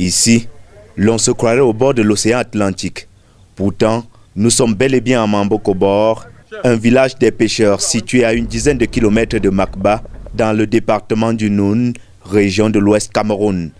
Ici, l'on se croirait au bord de l'océan Atlantique. Pourtant, nous sommes bel et bien à Mambo-Kobor, un village des pêcheurs situé à une dizaine de kilomètres de Makba, dans le département du Noun, région de l'Ouest Cameroun.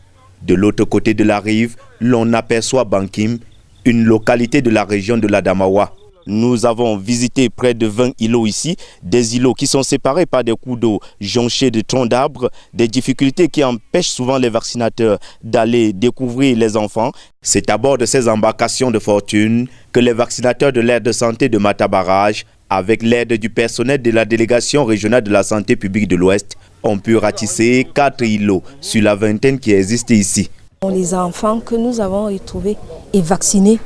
De l'autre côté de la rive, l'on aperçoit Bankim, une localité de la région de l'Adamawa. Nous avons visité près de 20 îlots ici, des îlots qui sont séparés par des cours d'eau jonchés de troncs d'arbres, des difficultés qui empêchent souvent les vaccinateurs d'aller découvrir les enfants. C'est à bord de ces embarcations de fortune que les vaccinateurs de l'aire de santé de Matabarrage, avec l'aide du personnel de la délégation régionale de la santé publique de l'Ouest, ont pu ratisser 4 îlots sur la vingtaine qui existent ici. Les enfants que nous avons retrouvés et vaccinés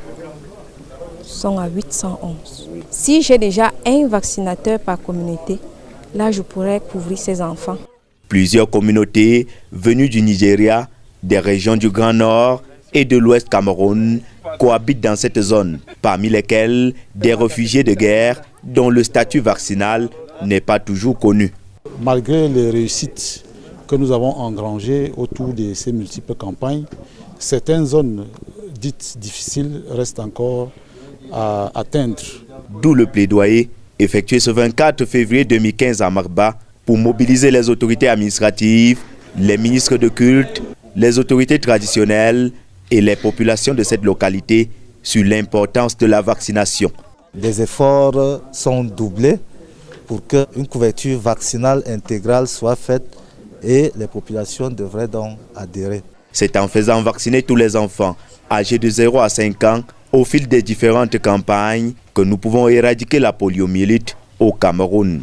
sont à 811. Si j'ai déjà un vaccinateur par communauté, là je pourrais couvrir ces enfants. Plusieurs communautés venues du Nigeria, des régions du Grand Nord et de l'Ouest Cameroun cohabitent dans cette zone, parmi lesquels des réfugiés de guerre dont le statut vaccinal n'est pas toujours connu. Malgré les réussites que nous avons engrangées autour de ces multiples campagnes, certaines zones dites difficiles restent encore à atteindre. D'où le plaidoyer effectué ce 24 février 2015 à Makba pour mobiliser les autorités administratives, les ministres de culte, les autorités traditionnelles et les populations de cette localité sur l'importance de la vaccination. Des efforts sont doublés pour qu'une couverture vaccinale intégrale soit faite et les populations devraient donc adhérer. C'est en faisant vacciner tous les enfants âgés de 0 à 5 ans au fil des différentes campagnes que nous pouvons éradiquer la poliomyélite au Cameroun.